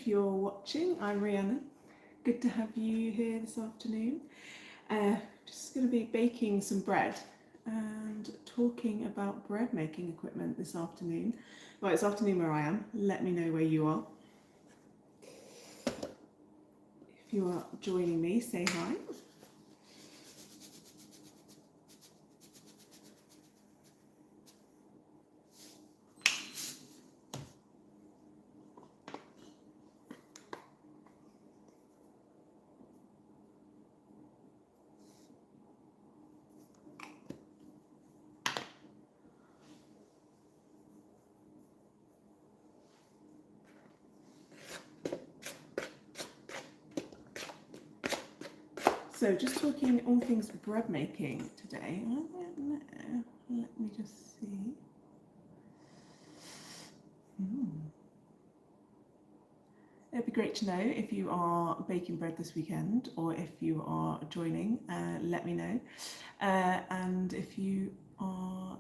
if you're watching. I'm Rhiannon. Good to have you here this afternoon. Just going to be baking some bread and talking about bread making equipment this afternoon. Well, it's afternoon where I am. Let me know where you are. If you are joining me, say hi. So just talking all things bread making today. Let me just see. It'd be great to know if you are baking bread this weekend or if you are joining, let me know. And if you are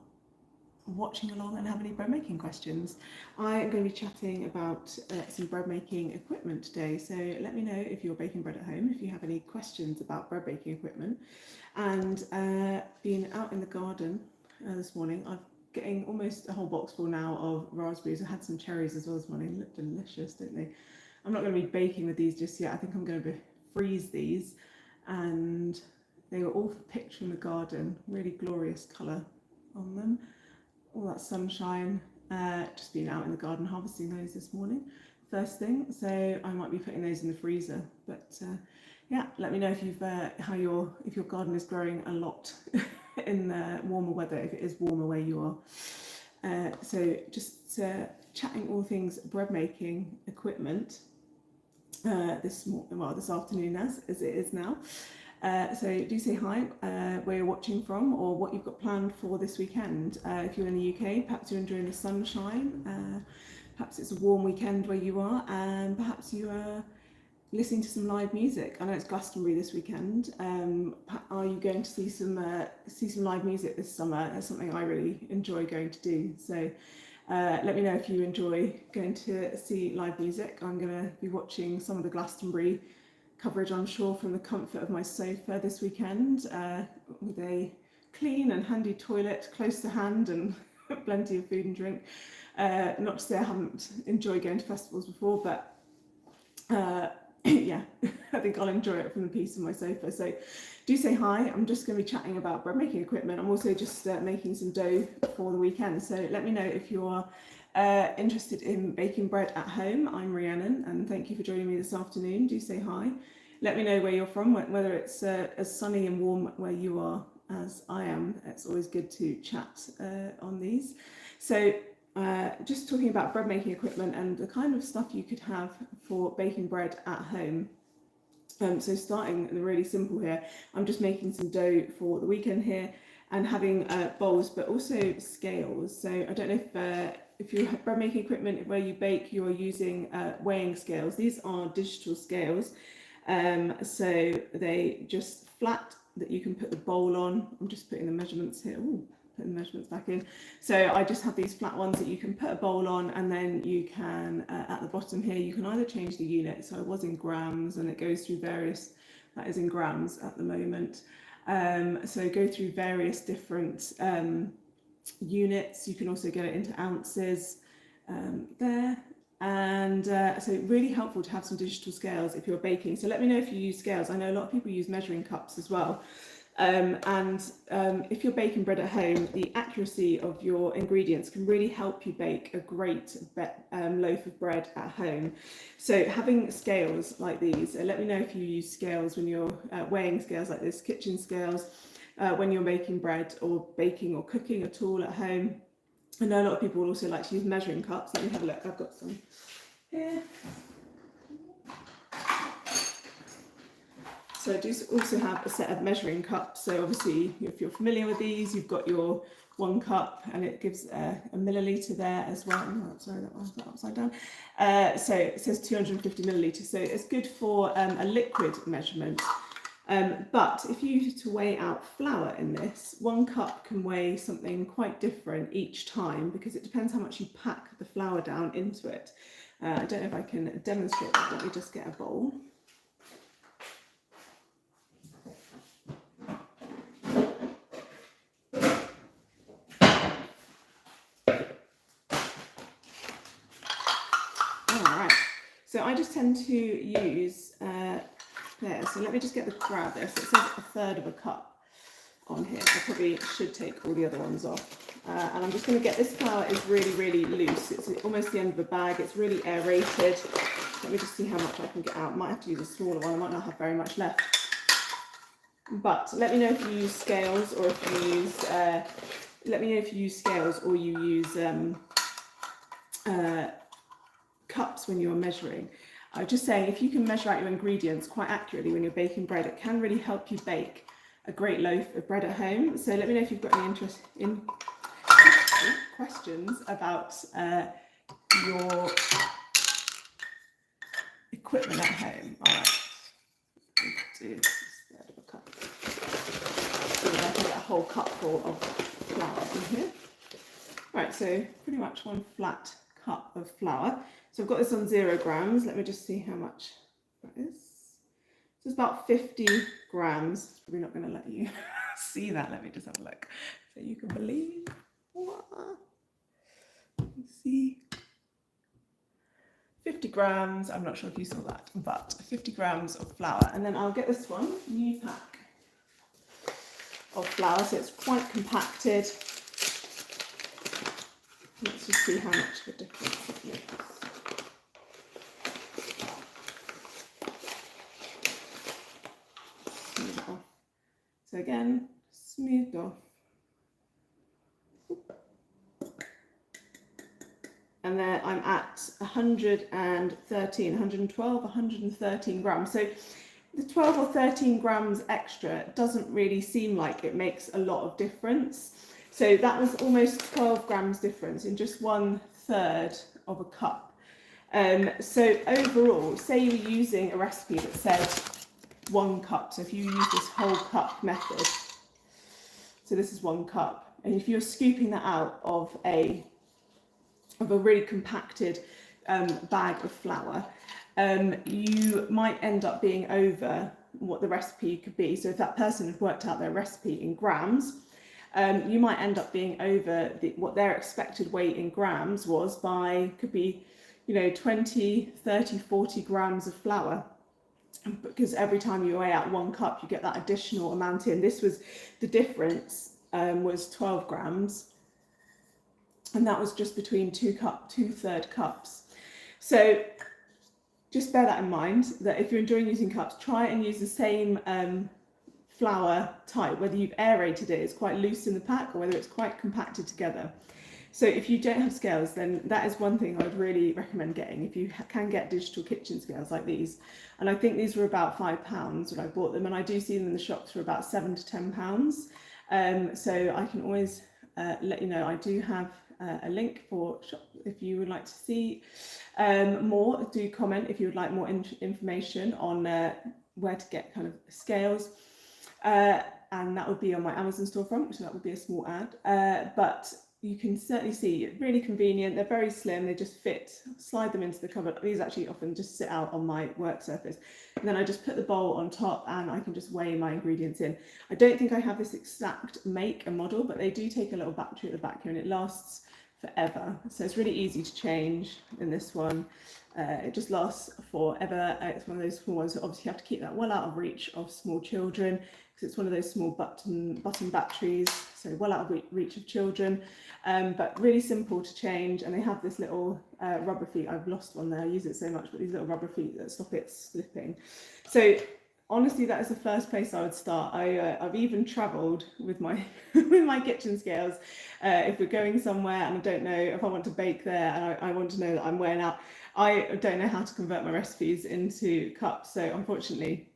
watching along and have any bread making questions. I am going to be chatting about some bread making equipment today, so let me know if you're baking bread at home, if you have any questions about bread baking equipment. And being out in the garden this morning, I'm getting almost a whole box full now of raspberries. I had some cherries as well this morning. They look delicious, don't they? I'm not going to be baking with these just yet. I think I'm going to freeze these, and they were all picked from the garden. Really glorious colour on them. All that sunshine, just being out in the garden harvesting those this morning first thing, so I might be putting those in the freezer. But yeah, let me know if you've if your garden is growing a lot in warmer weather, if it is warmer where you are. So just chatting all things bread making equipment this afternoon as it is now. So do say hi where you're watching from or what you've got planned for this weekend. If you're in the UK, perhaps you're enjoying the sunshine, perhaps it's a warm weekend where you are, and perhaps you are listening to some live music. I know it's Glastonbury this weekend. Are you going to see some live music this summer? That's something I really enjoy going to do. So let me know if you enjoy going to see live music. I'm going to be watching some of the Glastonbury coverage, I'm sure, from the comfort of my sofa this weekend, with a clean and handy toilet close to hand and plenty of food and drink. Not to say I haven't enjoyed going to festivals before, but yeah, I think I'll enjoy it from the peace of my sofa. So do say hi. I'm just going to be chatting about bread making equipment. I'm also just making some dough for the weekend. So let me know if you're interested in baking bread at home. I'm Rhiannon, and thank you for joining me this afternoon. Do say hi. Let me know where you're from, whether it's as sunny and warm where you are as I am. It's always good to chat on these. So just talking about bread making equipment and the kind of stuff you could have for baking bread at home. So starting really simple here, I'm just making some dough for the weekend here and having bowls, but also scales. So I don't know if you have bread making equipment where you bake, you are using weighing scales. These are digital scales, so they just flat that you can put the bowl on. I'm just putting the measurements here. Ooh, putting the measurements back in. So I just have these flat ones that you can put a bowl on, and then you can at the bottom here you can either change the unit. So I was in grams, and it goes through various. That is in grams at the moment. So go through various different units. You can also get it into ounces there, and so really helpful to have some digital scales if you're baking. So let me know if you use scales. I know a lot of people use measuring cups as well. If you're baking bread at home, the accuracy of your ingredients can really help you bake a great loaf of bread at home. So having scales like these, let me know if you use scales when you're weighing scales like this, kitchen scales, when you're making bread or baking or cooking at all at home. I know a lot of people also like to use measuring cups. Let me have a look. I've got some here. So I do also have a set of measuring cups. So obviously, if you're familiar with these, you've got your 1 cup, and it gives a milliliter there as well. Oh, sorry, that one's upside down. So it says 250 milliliters. So it's good for a liquid measurement. But if you use to weigh out flour in this, 1 cup can weigh something quite different each time, because it depends how much you pack the flour down into it. I don't know if I can demonstrate that. Let me just get a bowl. So I just tend to use there. So let me just get the grab there. So it says 1/3 of a cup on here. I probably should take all the other ones off. And I'm just going to get this flour is really, really loose. It's almost the end of the bag. It's really aerated. Let me just see how much I can get out. Might have to use a smaller one. I might not have very much left. But let me know if you use scales or if you use. Let me know if you use scales or you use cups when you're measuring. I was just saying, if you can measure out your ingredients quite accurately when you're baking bread, it can really help you bake a great loaf of bread at home. So let me know if you've got any interest in questions about your equipment at home. All right, do this instead of a cup. So I can get a whole cupful of flour in here. Right, so pretty much 1 flat cup of flour. So I've got this on 0 grams. Let me just see how much that is. So it's about 50 grams. It's probably not going to let you see that. Let me just have a look so you can believe. Let's see. 50 grams. I'm not sure if you saw that, but 50 grams of flour. And then I'll get this one, new pack of flour. So it's quite compacted. Let's just see how much of a difference it makes. Smooth it off. So again, smoothed off. And then I'm at 113 grams. So the 12 or 13 grams extra doesn't really seem like it makes a lot of difference. So that was almost 12 grams difference in just 1/3 of a cup. So overall, say you were using a recipe that said 1 cup. So if you use this whole cup method, so this is 1 cup, and if you're scooping that out of a really compacted bag of flour, you might end up being over what the recipe could be. So if that person had worked out their recipe in grams, you might end up being over what their expected weight in grams was by, could be, 20, 30, 40 grams of flour. Because every time you weigh out 1 cup, you get that additional amount in. This was, the difference was 12 grams. And that was just between 2/3 cups. So just bear that in mind, that if you're enjoying using cups, try and use the same flour type, whether you've aerated it, it's quite loose in the pack, or whether it's quite compacted together. So if you don't have scales, then that is one thing I would really recommend getting. If you can get digital kitchen scales like these, and I think these were about £5 when I bought them, and I do see them in the shops for about £7 to £10. So I can always let you know. I do have a link for shop if you would like to see more. Do comment if you would like more information on where to get kind of scales. And that would be on my Amazon storefront, so that would be a small ad. But you can certainly see it's really convenient. They're very slim. They just fit. Slide them into the cupboard. These actually often just sit out on my work surface. And then I just put the bowl on top, and I can just weigh my ingredients in. I don't think I have this exact make and model, but they do take a little battery at the back here, and it lasts forever. So it's really easy to change in this one. It just lasts forever. It's one of those small ones, so obviously you have to keep that well out of reach of small children, because it's one of those small button batteries, so well out of reach of children, but really simple to change. And they have this little rubber feet. I've lost one there, I use it so much, but these little rubber feet that stop it slipping. So honestly, that is the first place I would start. I've even travelled with my with my kitchen scales. If we're going somewhere and I don't know if I want to bake there, and I want to know that I'm weighing out, I don't know how to convert my recipes into cups. So unfortunately,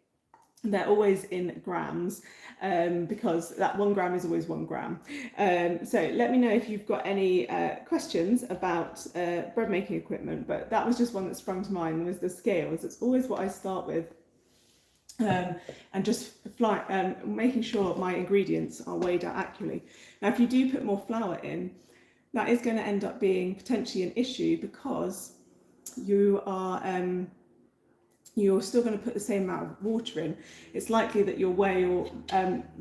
they're always in grams, because that 1 gram is always 1 gram. So let me know if you've got any questions about bread making equipment. But that was just one that sprung to mind, was the scales. It's always what I start with. And just making sure my ingredients are weighed out accurately. Now, if you do put more flour in, that is going to end up being potentially an issue, because you're still going to put the same amount of water in, it's likely that your whey, or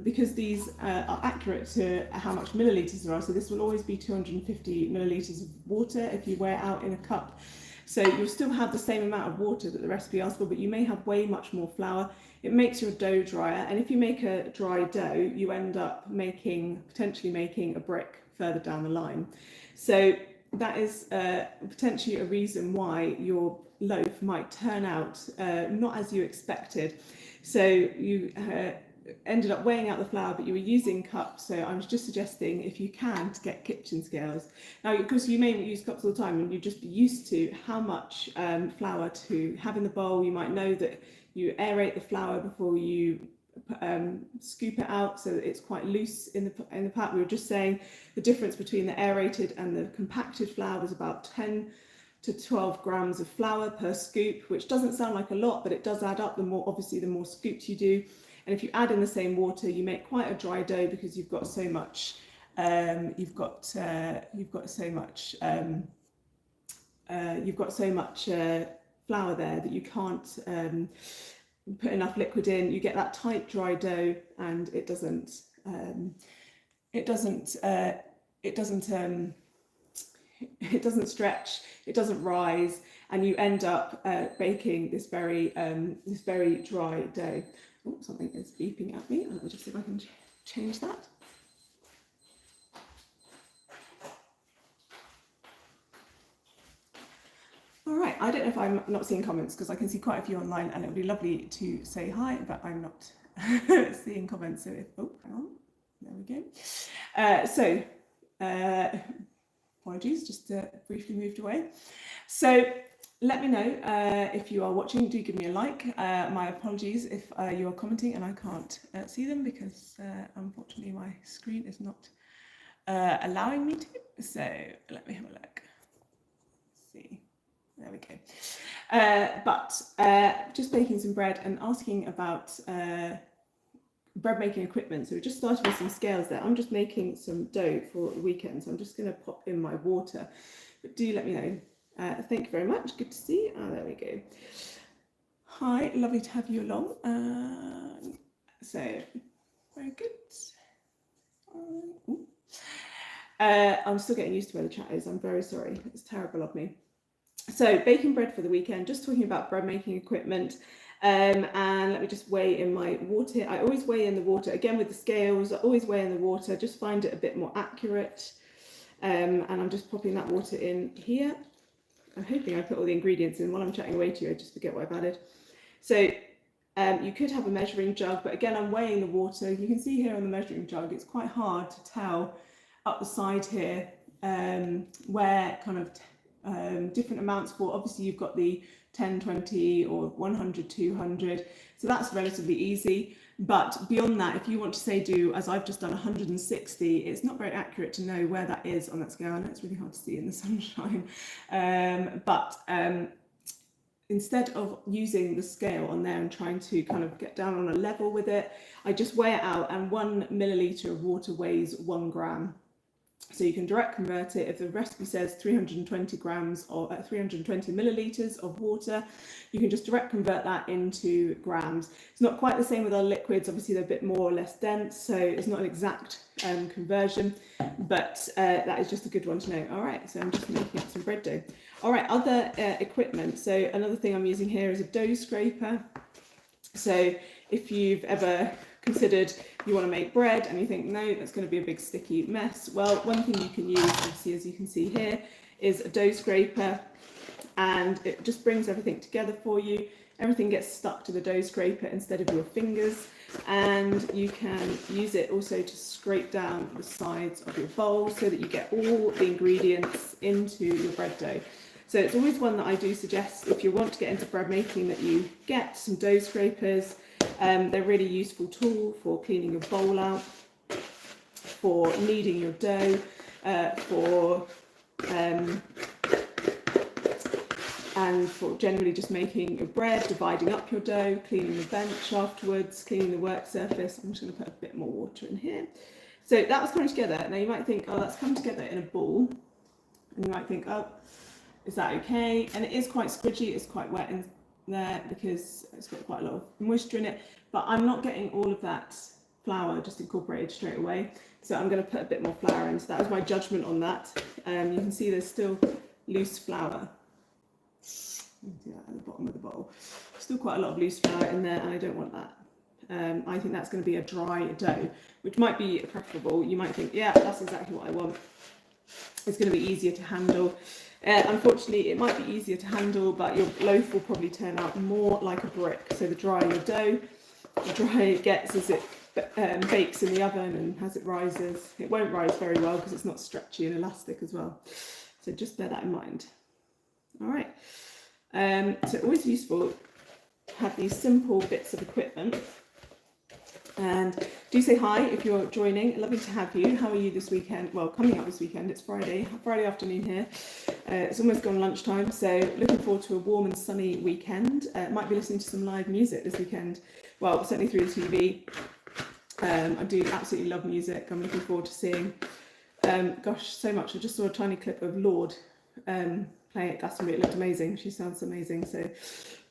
because these are accurate to how much millilitres there are, so this will always be 250 millilitres of water if you weigh it out in a cup. So you'll still have the same amount of water that the recipe asks for, but you may have way much more flour. It makes your dough drier, and if you make a dry dough, you end up potentially making a brick further down the line. So that is potentially a reason why your loaf might turn out not as you expected. So you ended up weighing out the flour, but you were using cups. So I was just suggesting, if you can, to get kitchen scales. Now, of course, you may use cups all the time, and you just be used to how much flour to have in the bowl. You might know that you aerate the flour before you scoop it out, so that it's quite loose in the pat. We were just saying the difference between the aerated and the compacted flour was about 10 to 12 grams of flour per scoop, which doesn't sound like a lot, but it does add up. The more scoops you do, and if you add in the same water, you make quite a dry dough, because you've got so much flour there that you can't put enough liquid in. You get that tight dry dough, and it doesn't stretch, it doesn't rise, and you end up baking this very dry dough. Oh, something is beeping at me. Let me just see if I can change that. All right, I don't know if I'm not seeing comments, because I can see quite a few online, and it would be lovely to say hi, but I'm not seeing comments. So hang on, there we go. Apologies, just briefly moved away. So let me know if you are watching. Do give me a like. My apologies if you are commenting and I can't see them, because unfortunately my screen is not allowing me to. So let me have a look. Let's see. There we go. Just baking some bread and asking about bread making equipment. So we just started with some scales there. I'm just making some dough for the weekend, so I'm just going to pop in my water. But do let me know. Thank you very much. Good to see you. Oh, there we go. Hi, lovely to have you along. So very good. I'm still getting used to where the chat is. I'm very sorry. It's terrible of me. So baking bread for the weekend, just talking about bread making equipment. And let me just weigh in my water. I always weigh in the water, again with the scales, I always weigh in the water, just find it a bit more accurate. And I'm just popping that water in here. I'm hoping I put all the ingredients in. While I'm chatting away to you, I just forget what I've added. So you could have a measuring jug, but again, I'm weighing the water. You can see here on the measuring jug, it's quite hard to tell up the side here where kind of different amounts for. Obviously you've got the 10, 20 or 100, 200, so that's relatively easy. But beyond that, if you want to say do, as I've just done, 160, it's not very accurate to know where that is on that scale. I know it's really hard to see in the sunshine, instead of using the scale on there and trying to kind of get down on a level with it, I just weigh it out, and 1 milliliter of water weighs 1 gram. So you can direct convert it. If the recipe says 320 grams or 320 milliliters of water, you can just direct convert that into grams. It's not quite the same with our liquids. Obviously, they're a bit more or less dense, so it's not an exact conversion, but that is just a good one to know. All right, so I'm just making up some bread dough. All right, other equipment. So another thing I'm using here is a dough scraper. So if you've ever considered you want to make bread and you think, no, that's going to be a big sticky mess, well, one thing you can use, obviously, as you can see here, is a dough scraper, and it just brings everything together for you. Everything gets stuck to the dough scraper instead of your fingers, and you can use it also to scrape down the sides of your bowl so that you get all the ingredients into your bread dough. So it's always one that I do suggest, if you want to get into bread making, that you get some dough scrapers. They're a really useful tool for cleaning your bowl out, for kneading your dough, and for generally just making your bread, dividing up your dough, cleaning the bench afterwards, cleaning the work surface. I'm just going to put a bit more water in here. So that was coming together. Now you might think, oh, that's come together in a ball. And you might think, oh, Is that okay? And it is quite squidgy, it's quite wet in there because it's got quite a lot of moisture in it, but I'm not getting all of that flour just incorporated straight away. So I'm going to put a bit more flour in. So that was my judgment on that. You can see there's still loose flour. Do that at the bottom of the bowl. Still quite a lot of loose flour in there, and I don't want that. I think that's going to be a dry dough, which might be preferable. You might think, yeah, that's exactly what I want. It's going to be easier to handle. Unfortunately, it might be easier to handle, but your loaf will probably turn out more like a brick. So the drier your dough, the drier it gets as it bakes in the oven and as it rises. It won't rise very well because it's not stretchy and elastic as well. So just bear that in mind. All right. So always useful to have these simple bits of equipment. And do say hi if you're joining. Lovely to have you. How are you this weekend? Well, coming up this weekend, it's Friday afternoon here. It's almost gone lunchtime, so looking forward to a warm and sunny weekend. Might be listening to some live music this weekend. Well, certainly through the TV. I do absolutely love music. I'm looking forward to seeing, gosh, so much. I just saw a tiny clip of Lorde playing at Glastonbury. It looked amazing. She sounds amazing. So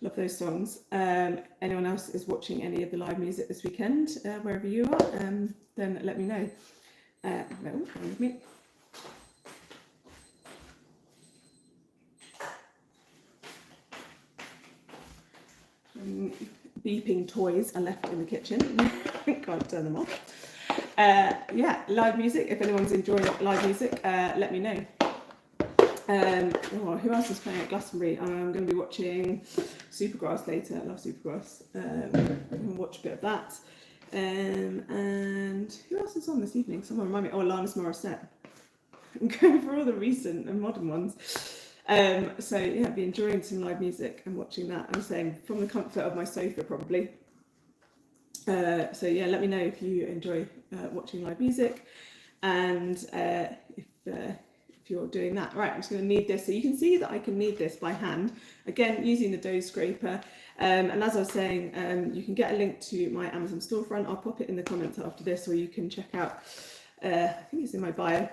love those songs. Anyone else is watching any of the live music this weekend, wherever you are, then let me know. No, with me. Beeping toys are left in the kitchen. Can't turn them off. Yeah, live music. If anyone's enjoying live music, let me know. Who else is playing at Glastonbury? I'm going to be watching Supergrass later. I love Supergrass. I'm going to watch a bit of that. And who else is on this evening? Someone remind me. Oh, Alanis Morissette. I'm going for all the recent and modern ones. So yeah, I'll be enjoying some live music and watching that. I'm saying from the comfort of my sofa probably. So yeah, let me know if you enjoy watching live music, and if you're doing that. Right, I'm just going to knead this. So you can see that I can knead this by hand, again using the dough scraper. And as I was saying, you can get a link to my Amazon storefront. I'll pop it in the comments after this, or you can check out, I think it's in my bio,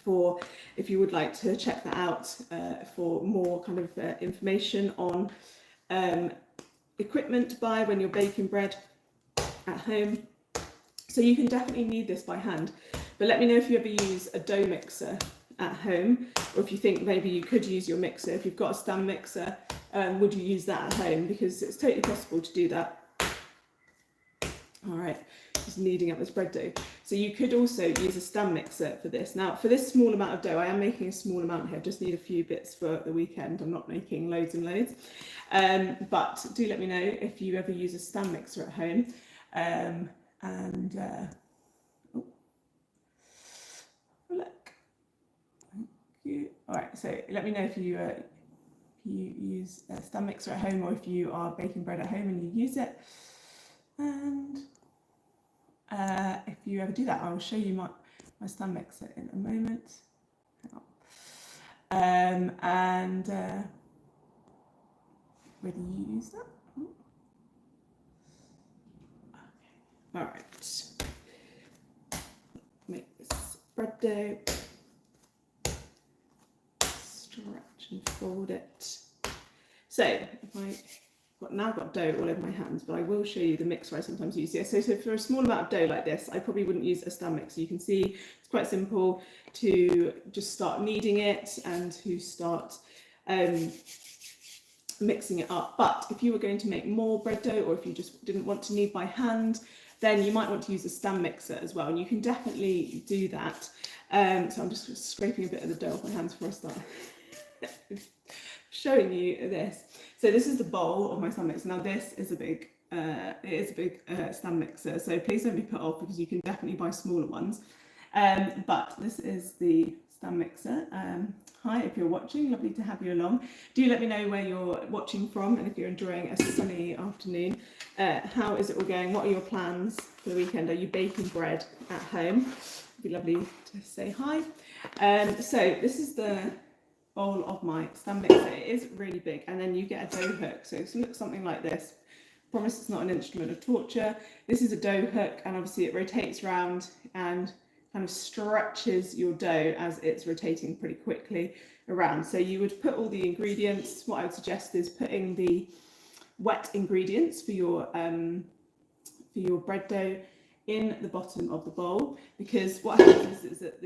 for if you would like to check that out for more kind of information on equipment to buy when you're baking bread at home. So you can definitely knead this by hand, but let me know if you ever use a dough mixer at home, or if you think maybe you could use your mixer. If you've got a stand mixer, would you use that at home? Because it's totally possible to do that. All right, just kneading up this bread dough. So you could also use a stand mixer for this. Now, for this small amount of dough, I am making a small amount here. Just need a few bits for the weekend. I'm not making loads and loads. But do let me know if you ever use a stand mixer at home. Oh, look. Thank you. All right, so let me know if you use a stand mixer at home, or if you are baking bread at home and you use it. And if you ever do that, I will show you my stand mixer in a moment. Whether you use that. Okay. All right. Make this bread dough. Stretch and fold it. So if now got dough all over my hands, but I will show you the mixer I sometimes use. Yeah, so for a small amount of dough like this, I probably wouldn't use a stand mixer. You can see it's quite simple to just start kneading it and to start mixing it up. But if you were going to make more bread dough, or if you just didn't want to knead by hand, then you might want to use a stand mixer as well, and you can definitely do that. So I'm just scraping a bit of the dough off my hands before I start showing you this. So this is the bowl of my stand mixer. Now this is a big, stand mixer, so please don't be put off, because you can definitely buy smaller ones. But this is the stand mixer. Hi, if you're watching, lovely to have you along. Do let me know where you're watching from, and if you're enjoying a sunny afternoon. How is it all going? What are your plans for the weekend? Are you baking bread at home? It'd be lovely to say hi. So this is the bowl of my stand mixer. It is really big, and then you get a dough hook. So it looks something like this. Promise it's not an instrument of torture. This is a dough hook, and obviously it rotates around, and kind of stretches your dough as it's rotating pretty quickly around. So you would put all the ingredients. What I would suggest is putting the wet ingredients for your bread dough in the bottom of the bowl, because what happens is that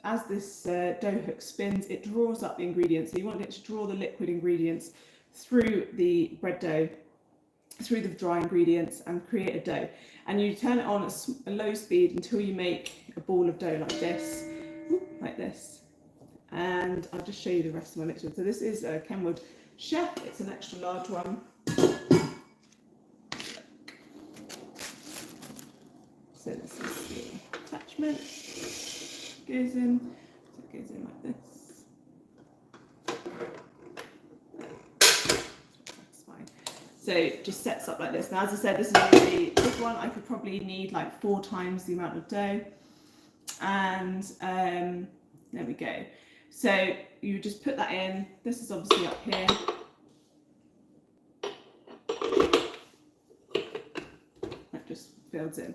as this dough hook spins, it draws up the ingredients. So you want it to draw the liquid ingredients through the bread dough, through the dry ingredients, and create a dough. And you turn it on at a low speed until you make a ball of dough like this, And I'll just show you the rest of my mixture. So this is a Kenwood Chef. It's an extra large one. So this is the attachment. Goes in. So it goes in like this. That's fine. So it just sets up like this. Now, as I said, this is a really big one. I could probably need like 4 times the amount of dough. And there we go. So you just put that in. This is obviously up here. That just fills in.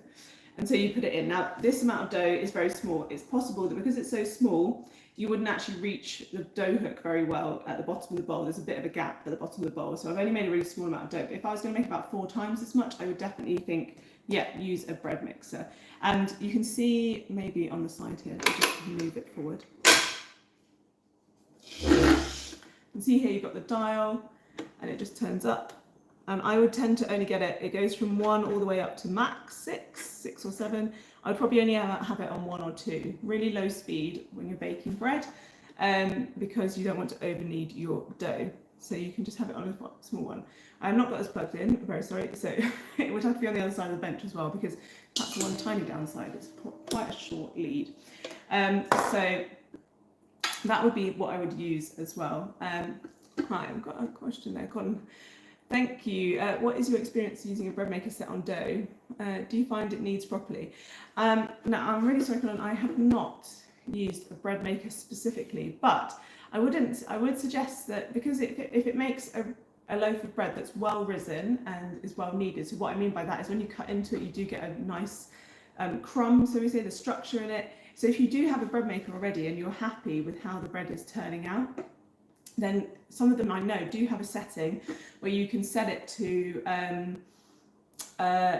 And so you put it in. Now, this amount of dough is very small. It's possible that because it's so small, you wouldn't actually reach the dough hook very well at the bottom of the bowl. There's a bit of a gap at the bottom of the bowl. So I've only made a really small amount of dough. But if I was going to make about 4 times this much, I would definitely think, yeah, use a bread mixer. And you can see maybe on the side here, I'll just move it forward. You can see here you've got the dial, and it just turns up. And I would tend to only get it goes from 1 all the way up to max 6 or 7. I would probably only have it on 1 or 2, really low speed when you're baking bread, because you don't want to over knead your dough. So you can just have it on a small one. I've not got this plugged in, I'm very sorry. So it would have to be on the other side of the bench as well, because that's one tiny downside. It's quite a short lead. So that would be what I would use as well. Hi, I've got a question there, Colin. Thank you. What is your experience using a bread maker set on dough? Do you find it kneads properly? Now, I'm really sorry, Colin, I have not used a bread maker specifically, but I would suggest that, because if it makes a loaf of bread that's well risen and is well kneaded, so what I mean by that is when you cut into it, you do get a nice crumb, so we say, the structure in it. So if you do have a bread maker already and you're happy with how the bread is turning out, then some of them I know do have a setting where you can set it to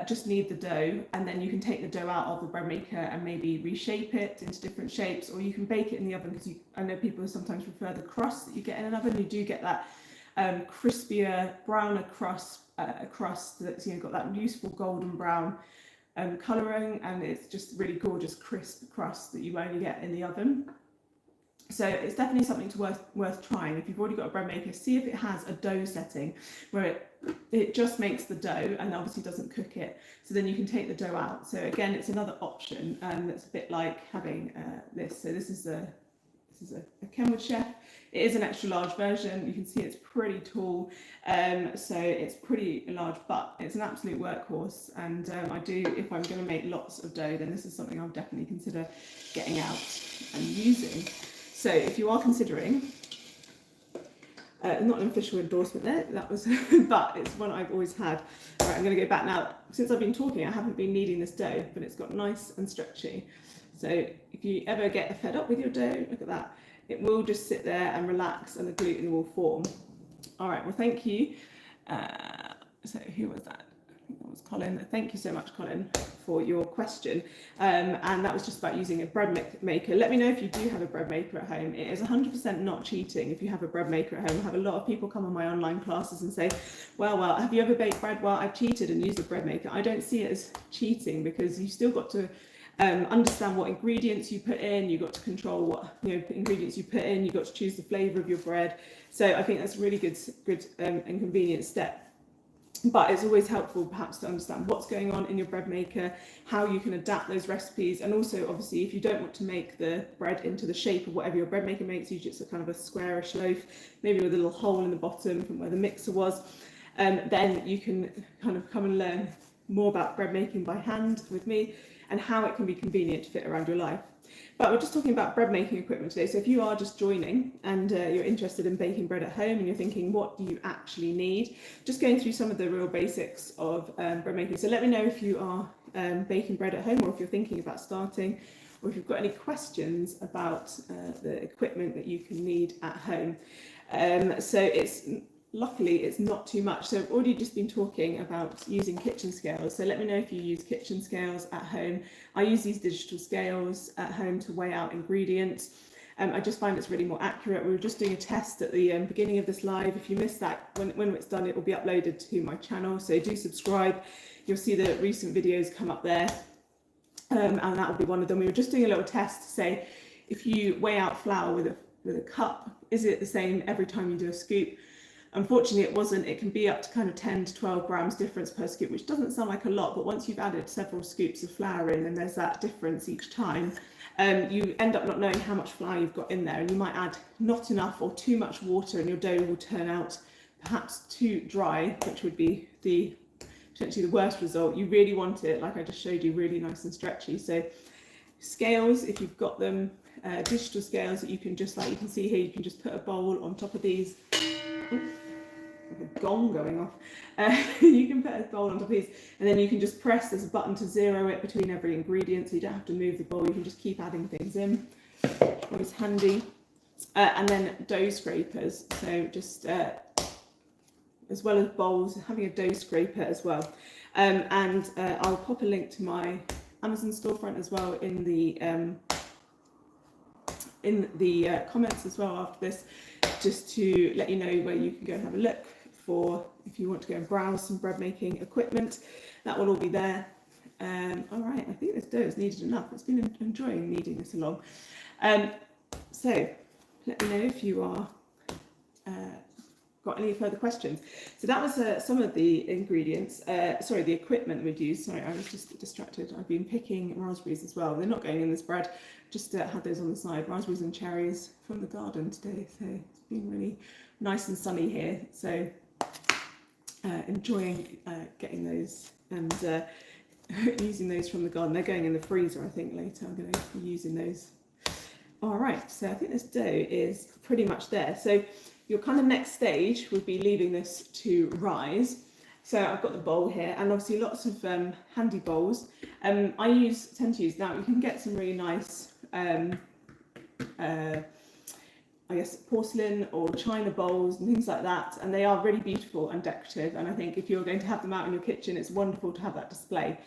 just knead the dough, and then you can take the dough out of the bread maker and maybe reshape it into different shapes, or you can bake it in the oven, because I know people sometimes prefer the crust that you get in an oven. You do get that crispier, browner crust that's got that useful golden brown colouring, and it's just really gorgeous crisp crust that you only get in the oven. So it's definitely something worth trying. If you've already got a bread maker, see if it has a dough setting where it just makes the dough and obviously doesn't cook it. So then you can take the dough out. So again, it's another option, that's a bit like having this. So this is a Kenwood Chef. It is an extra large version. You can see it's pretty tall, so it's pretty large, but it's an absolute workhorse. And I do, if I'm going to make lots of dough, then this is something I'll definitely consider getting out and using. So if you are considering, not an official endorsement there, that was, but it's one I've always had. All right, I'm going to go back now. Since I've been talking, I haven't been kneading this dough, but it's got nice and stretchy. So if you ever get fed up with your dough, look at that. It will just sit there and relax, and the gluten will form. All right, well, thank you. So who was that? I think that was Colin. Thank you so much, Colin, for your question. And that was just about using a bread maker. Let me know if you do have a bread maker at home. It is 100% not cheating if you have a bread maker at home. I have a lot of people come on my online classes and say, well, have you ever baked bread? Well, I've cheated and used a bread maker. I don't see it as cheating, because you've still got to understand what ingredients you put in. You've got to control what ingredients you put in. You've got to choose the flavour of your bread. So I think that's a really good and convenient step. But it's always helpful perhaps to understand what's going on in your bread maker, how you can adapt those recipes, and also obviously if you don't want to make the bread into the shape of whatever your bread maker makes, usually it's a kind of a squarish loaf, maybe with a little hole in the bottom from where the mixer was, then you can kind of come and learn more about bread making by hand with me and how it can be convenient to fit around your life. But we're just talking about bread making equipment today. So if you are just joining and you're interested in baking bread at home and you're thinking, what do you actually need? Just going through some of the real basics of bread making. So let me know if you are baking bread at home, or if you're thinking about starting. or if you've got any questions about the equipment that you can knead at home. So luckily it's not too much. So I've already just been talking about using kitchen scales. So let me know if you use kitchen scales at home. I use these digital scales at home to weigh out ingredients. I just find it's really more accurate. We were just doing a test at the beginning of this live. If you missed that, when it's done, it will be uploaded to my channel. So do subscribe. You'll see the recent videos come up there. And that will be one of them. We were just doing a little test to say, if you weigh out flour with a cup, is it the same every time you do a scoop? Unfortunately, it wasn't. It can be up to kind of 10 to 12 grams difference per scoop, which doesn't sound like a lot, but once you've added several scoops of flour in and there's that difference each time, you end up not knowing how much flour you've got in there, and you might add not enough or too much water, and your dough will turn out perhaps too dry, which would be potentially the worst result. You really want it, like I just showed you, really nice and stretchy. So scales, if you've got them, digital scales that you can just, like you can see here, you can just put a bowl on top of these. A gong going off. You can put a bowl on top of these, and then you can just press this button to zero it between every ingredient, so you don't have to move the bowl. You can just keep adding things in. Always handy. And then dough scrapers. So just as well as bowls, having a dough scraper as well. And I'll pop a link to my Amazon storefront as well in the comments as well after this, just to let you know where you can go and have a look for if you want to go and browse some bread making equipment. That will all be there. All right, I think this dough is kneaded enough. It's been enjoying kneading this along. So let me know if you are got any further questions. So that was some of the ingredients, sorry, the equipment we'd use. Sorry, I was just distracted. I've been picking raspberries as well. They're not going in this bread, just had those on the side, raspberries and cherries from the garden today. So it's been really nice and sunny here. So enjoying getting those and using those from the garden. They're going in the freezer, I think, later. I'm going to be using those. All right, so I think this dough is pretty much there. So your kind of next stage would be leaving this to rise. So I've got the bowl here, and obviously lots of handy bowls. I tend to use, now you can get some really nice, I guess, porcelain or china bowls and things like that, and they are really beautiful and decorative, and I think if you're going to have them out in your kitchen, it's wonderful to have that display.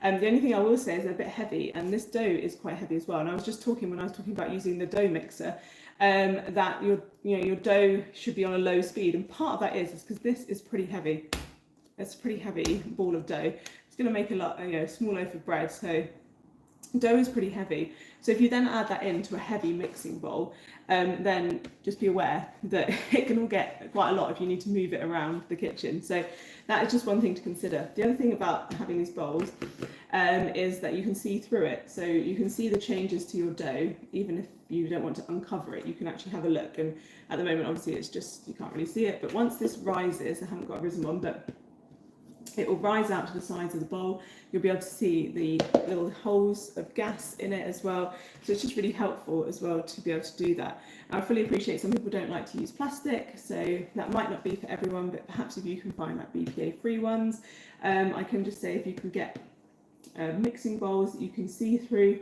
The only thing I will say is they're a bit heavy, and this dough is quite heavy as well. And I was just talking, when I was talking about using the dough mixer, that your dough should be on a low speed, and part of that is because this is pretty heavy. It's a pretty heavy ball of dough. It's going to make a small loaf of bread, so dough is pretty heavy. So if you then add that into a heavy mixing bowl, then just be aware that it can all get quite a lot if you need to move it around the kitchen. So that is just one thing to consider. The other thing about having these bowls is that you can see through it. So you can see the changes to your dough, even if you don't want to uncover it, you can actually have a look. And at the moment, obviously, it's just, you can't really see it. But once this rises, I haven't got a risen one, but it will rise out to the sides of the bowl. You'll be able to see the little holes of gas in it as well. So it's just really helpful as well to be able to do that. I fully appreciate some people don't like to use plastic, so that might not be for everyone, but perhaps if you can find like BPA-free ones. I can just say if you can get mixing bowls that you can see through,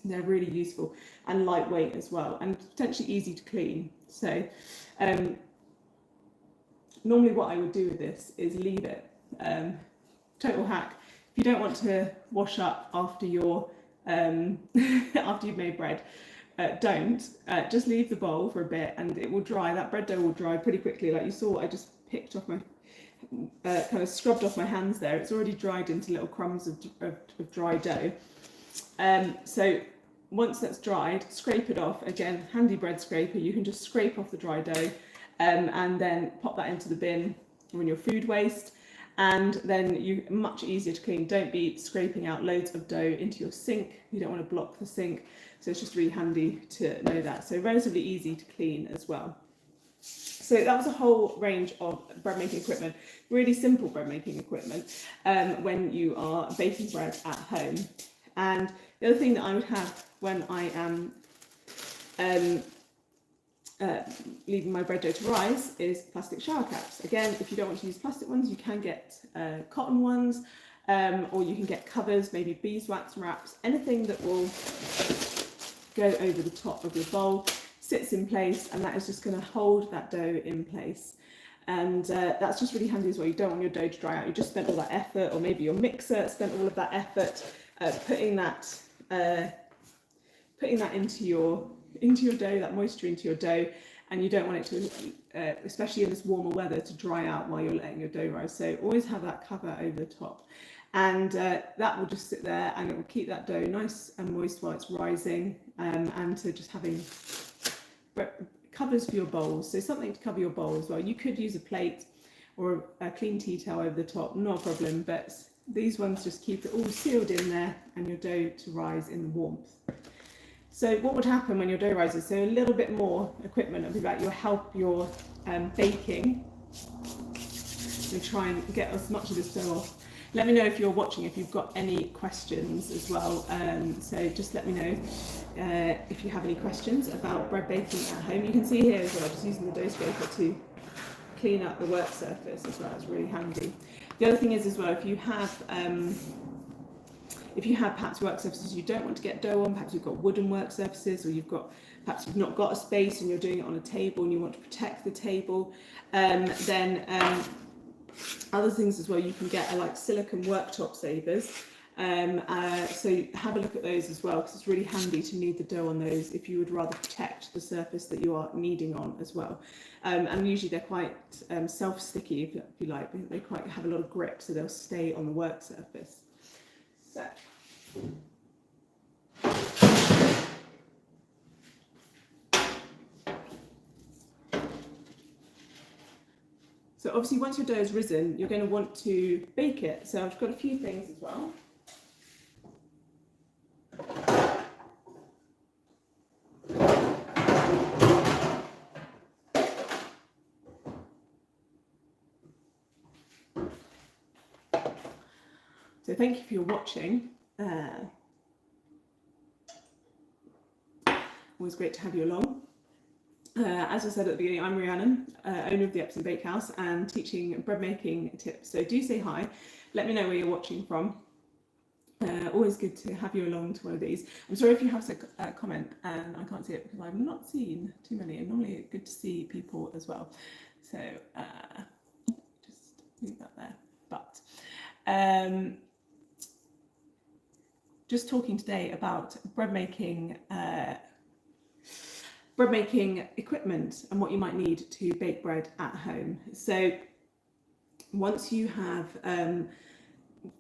they're really useful and lightweight as well, and potentially easy to clean. So normally what I would do with this is leave it. Total hack. If you don't want to wash up after your after you've made bread, don't. Just leave the bowl for a bit and it will dry. That bread dough will dry pretty quickly. Like you saw, I just picked off my kind of scrubbed off my hands there. It's already dried into little crumbs of dry dough. So once that's dried, scrape it off. Again, handy bread scraper. You can just scrape off the dry dough and then pop that into the bin or in your food waste. And then you much easier to clean. Don't be scraping out loads of dough into your sink. You don't want to block the sink. So it's just really handy to know that. So relatively easy to clean as well. So that was a whole range of bread making equipment, really simple bread making equipment when you are baking bread at home. And the other thing that I would have when I am leaving my bread dough to rise is plastic shower caps. Again, if you don't want to use plastic ones, you can get cotton ones. or you can get covers, maybe beeswax wraps, anything that will go over the top of your bowl, sits in place, and that is just going to hold that dough in place. And that's just really handy as well. You don't want your dough to dry out. You just spent all that effort, or maybe your mixer spent all of that effort putting that into your dough, that moisture into your dough, and you don't want it to, especially in this warmer weather, to dry out while you're letting your dough rise. So always have that cover over the top, and that will just sit there, and it will keep that dough nice and moist while it's rising, and to just having covers for your bowls. So something to cover your bowl as well. You could use a plate or a clean tea towel over the top, not a problem, but these ones just keep it all sealed in there and your dough to rise in the warmth. So what would happen when your dough rises? So a little bit more equipment will be about your baking. So try and get as much of this dough off. Let me know if you're watching, if you've got any questions as well. So just let me know if you have any questions about bread baking at home. You can see here as well, just using the dough scraper to clean up the work surface as well. It's really handy. The other thing is as well, if you have perhaps work surfaces you don't want to get dough on, perhaps you've got wooden work surfaces, or perhaps you've not got a space and you're doing it on a table and you want to protect the table, then other things as well, you can get like silicone worktop savers. So have a look at those as well, because it's really handy to knead the dough on those if you would rather protect the surface that you are kneading on as well. And usually they're quite self-sticky, if you like. They quite have a lot of grip, so they'll stay on the work surface. So obviously once your dough is risen, you're going to want to bake it. So I've got a few things as well. So thank you for watching. Always great to have you along. As I said at the beginning, I'm Rhiannon, owner of the Epsom Bakehouse and teaching bread making tips. So do say hi. Let me know where you're watching from. Always good to have you along to one of these. I'm sorry if you have a comment and I can't see it because I've not seen too many, and normally it's good to see people as well. So just leave that there. But just talking today about bread making equipment and what you might need to bake bread at home. So once you have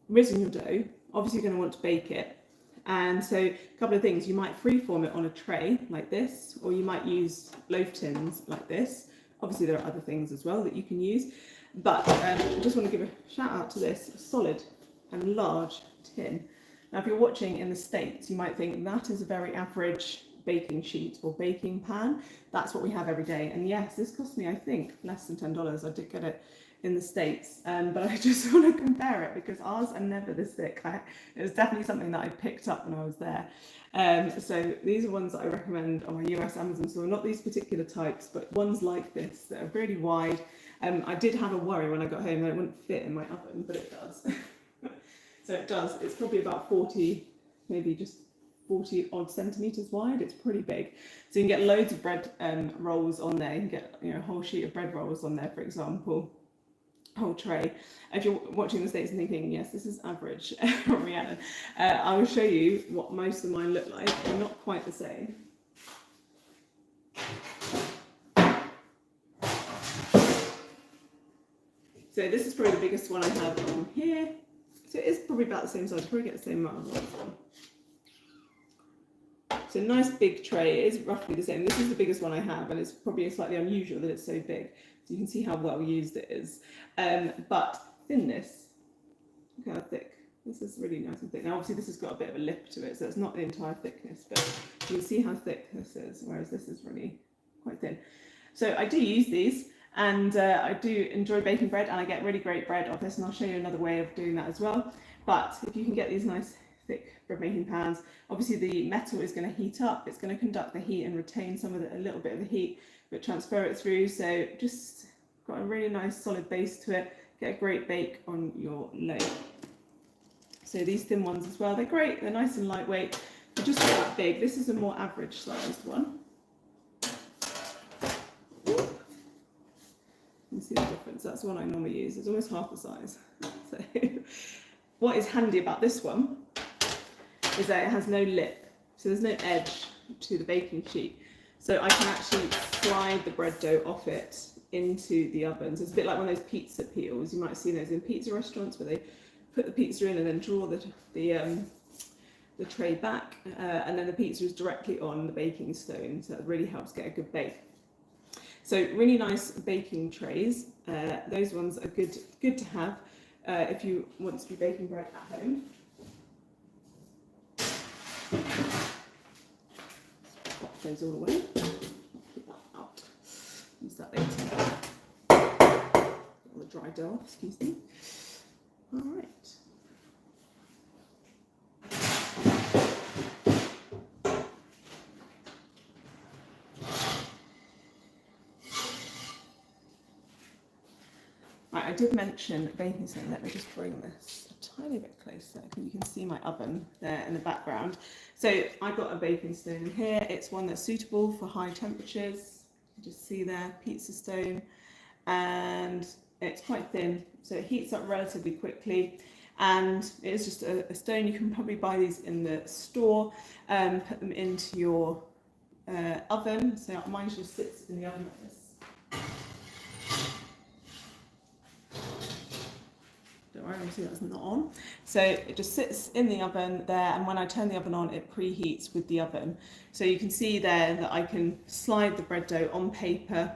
risen your dough, obviously you're going to want to bake it. And so a couple of things, you might freeform it on a tray like this, or you might use loaf tins like this. Obviously there are other things as well that you can use, but I just want to give a shout out to this solid and large tin. Now if you're watching in the States, you might think that is a very average baking sheet or baking pan. That's what we have every day. And yes, this cost me, I think, less than $10. I did get it in the States, but I just want to compare it because ours are never this thick. It was definitely something that I picked up when I was there. So these are ones that I recommend on my US Amazon store, not these particular types, but ones like this that are really wide. I did have a worry when I got home that it wouldn't fit in my oven, but it does. So it does. It's probably about 40, maybe just 40 odd centimeters wide. It's pretty big. So you can get loads of bread rolls on there. You can get a whole sheet of bread rolls on there, for example, whole tray. If you're watching the States and thinking, yes, this is average from Rhiannon, I will show you what most of mine look like. They're not quite the same. So this is probably the biggest one I have on here. So it is probably about the same size. You probably get the same amount of this one. So nice big tray. It is roughly the same. This is the biggest one I have, and it's probably slightly unusual that it's so big. So you can see how well used it is. But thinness, look how thick. This is really nice and thick. Now obviously this has got a bit of a lip to it, so it's not the entire thickness, but you can see how thick this is, whereas this is really quite thin. So I do use these, and I do enjoy baking bread, and I get really great bread off this, and I'll show you another way of doing that as well. But if you can get these nice thick bread making pans, obviously the metal is going to heat up, it's going to conduct the heat and retain a little bit of the heat, but transfer it through. So just got a really nice solid base to it. Get a great bake on your loaf. So these thin ones as well, they're great, they're nice and lightweight, they're just not that big. This is a more average sized one. You can see the difference, that's the one I normally use, it's almost half the size. So what is handy about this one is that it has no lip, so there's no edge to the baking sheet. So I can actually slide the bread dough off it into the oven. So it's a bit like one of those pizza peels. You might have seen those in pizza restaurants where they put the pizza in and then draw the tray back, and then the pizza is directly on the baking stone. So that really helps get a good bake. So really nice baking trays. Those ones are good to have if you want to be baking bread at home. Pop those all away. Keep that out. Use that later. All the dry dough, excuse me. All right. Right, I did mention baking soda. Let me just bring this a tiny bit closer because you can see my oven there in the background. So I've got a baking stone in here. It's one that's suitable for high temperatures. You can just see there, pizza stone, and it's quite thin, so it heats up relatively quickly. And it is just a stone. You can probably buy these in the store, put them into your oven. So mine just sits in the oven like this. Don't worry, obviously that's not on. So it just sits in the oven there, and when I turn the oven on, it preheats with the oven. So you can see there that I can slide the bread dough on paper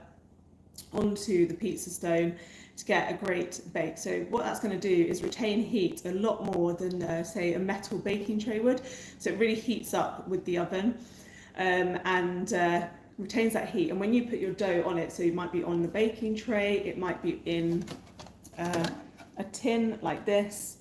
onto the pizza stone to get a great bake. So what that's going to do is retain heat a lot more than say a metal baking tray would. So it really heats up with the oven and retains that heat. And when you put your dough on it, so it might be on the baking tray, it might be in a tin like this,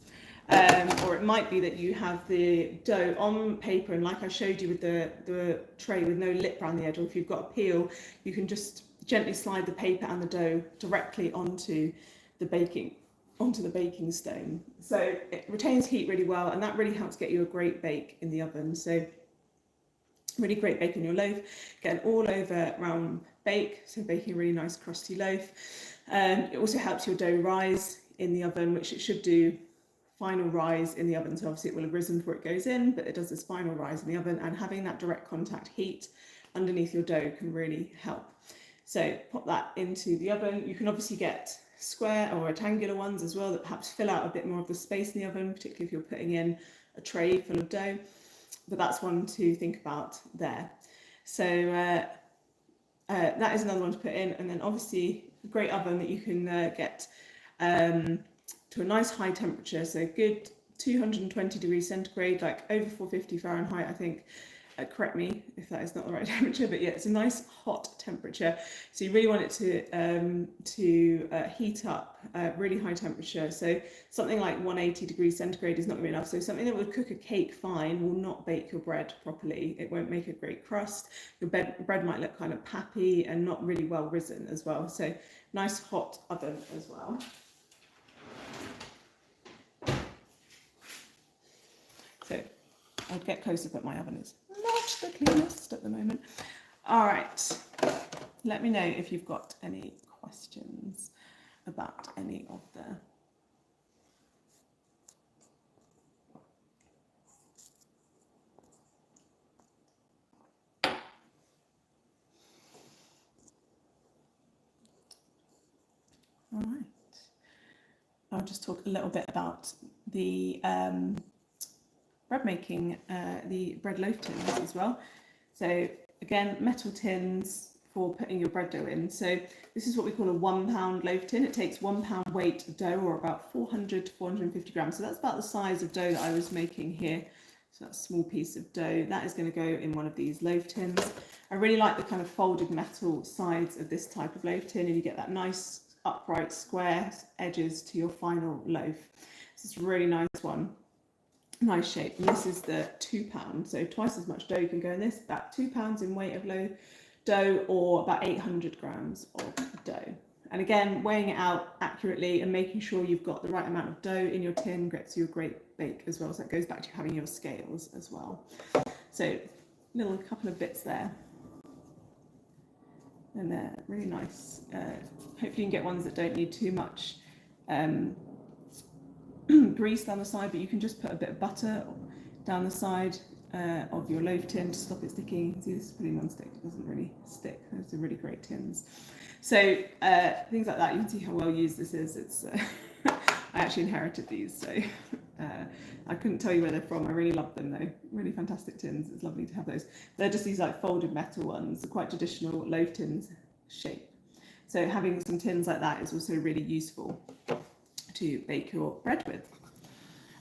or it might be that you have the dough on paper, and like I showed you with the tray with no lip around the edge, or if you've got a peel, you can just gently slide the paper and the dough directly onto the baking stone. So it retains heat really well, and that really helps get you a great bake in the oven. So really great bake on your loaf, get an all over round bake, so baking a really nice crusty loaf. It also helps your dough rise in the oven, which it should do, final rise in the oven. So obviously it will have risen before it goes in, but it does this final rise in the oven, and having that direct contact heat underneath your dough can really help. So pop that into the oven. You can obviously get square or rectangular ones as well that perhaps fill out a bit more of the space in the oven, particularly if you're putting in a tray full of dough. But that's one to think about there. So that is another one to put in. And then obviously a great oven that you can get to a nice high temperature, so good 220 degrees centigrade, like over 450 Fahrenheit, I think. Correct me if that is not the right temperature, but yeah, it's a nice hot temperature. So you really want it to heat up really high temperature. So something like 180 degrees centigrade is not going to be enough. So something that would cook a cake fine will not bake your bread properly. It won't make a great crust. Your bread might look kind of pappy and not really well risen as well. So nice hot oven as well. So I'll get closer, but my oven is not the cleanest at the moment. All right, let me know if you've got any questions about any of the all right. I'll just talk a little bit about the bread making, the bread loaf tins as well. So again, metal tins for putting your bread dough in. So this is what we call a 1 pound loaf tin. It takes 1 pound weight of dough, or about 400 to 450 grams. So that's about the size of dough that I was making here. So that's a small piece of dough. That is going to go in one of these loaf tins. I really like the kind of folded metal sides of this type of loaf tin, and you get that nice upright square edges to your final loaf. This is a really nice one. Nice shape. And this is the 2 pound, so twice as much dough can go in this, about 2 pounds in weight of low dough, or about 800 grams of dough. And again, weighing it out accurately and making sure you've got the right amount of dough in your tin gets you a great bake as well. So that goes back to having your scales as well. So little couple of bits there. And they're really nice. Hopefully you can get ones that don't need too much grease down the side, but you can just put a bit of butter down the side of your loaf tin to stop it sticking. See, this is pretty non-stick, it doesn't really stick. Those are really great tins. So things like that, you can see how well used this is. It's I actually inherited these, so I couldn't tell you where they're from. I really love them though. Really fantastic tins. It's lovely to have those. They're just these like folded metal ones. They're quite traditional loaf tins shape. So having some tins like that is also really useful to bake your bread with.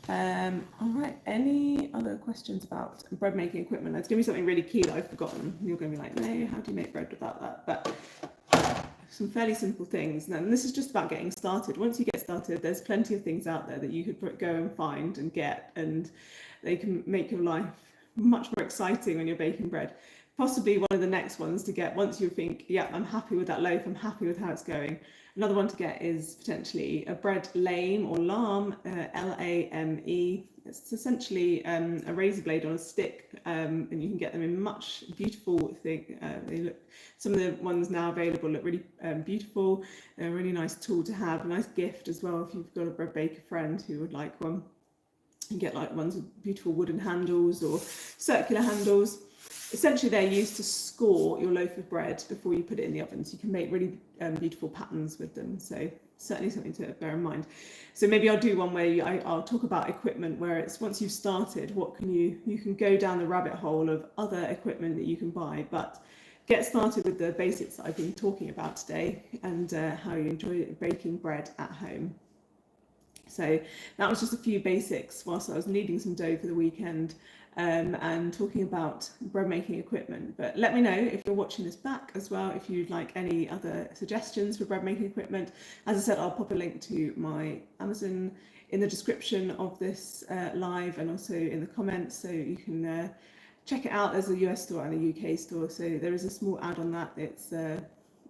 All right, any other questions about bread making equipment? There's going to be something really key that I've forgotten. You're going to be like, no, how do you make bread without that? But some fairly simple things. And this is just about getting started. Once you get started, there's plenty of things out there that you could go and find and get, and they can make your life much more exciting when you're baking bread. Possibly one of the next ones to get once you think, yeah, I'm happy with that loaf, I'm happy with how it's going. Another one to get is potentially a bread lame or lame, L-A-M-E. It's essentially a razor blade on a stick, and you can get them in much beautiful thing. They look, some of the ones now available look really beautiful. They're a really nice tool to have, a nice gift as well if you've got a bread baker friend who would like one. You get like ones with beautiful wooden handles or circular handles. Essentially, they're used to score your loaf of bread before you put it in the oven, so you can make really beautiful patterns with them. So certainly something to bear in mind. So maybe I'll do one where I'll talk about equipment where it's once you've started, what can you can go down the rabbit hole of other equipment that you can buy, but get started with the basics that I've been talking about today and how you enjoy baking bread at home. So that was just a few basics whilst I was kneading some dough for the weekend and talking about bread making equipment. But let me know if you're watching this back as well, if you'd like any other suggestions for bread making equipment. As I said, I'll pop a link to my Amazon in the description of this live and also in the comments, so you can check it out. There's a US store and a UK store, so there is a small ad on that. It's a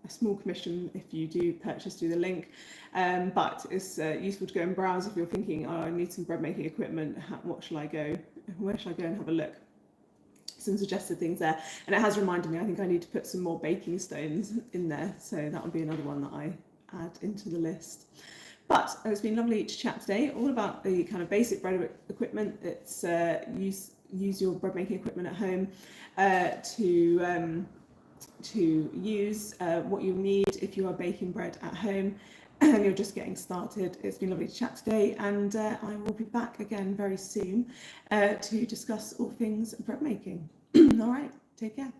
small commission if you do purchase through the link, but it's useful to go and browse if you're thinking, oh, I need some bread making equipment, what shall I go, where shall I go and have a look? Some suggested things there, and it has reminded me I think I need to put some more baking stones in there, so that would be another one that I add into the list. But it's been lovely to chat today all about the kind of basic bread equipment. It's use your bread making equipment at home to use what you need if you are baking bread at home and you're just getting started. It's been lovely to chat today, and I will be back again very soon to discuss all things bread making. All right, take care.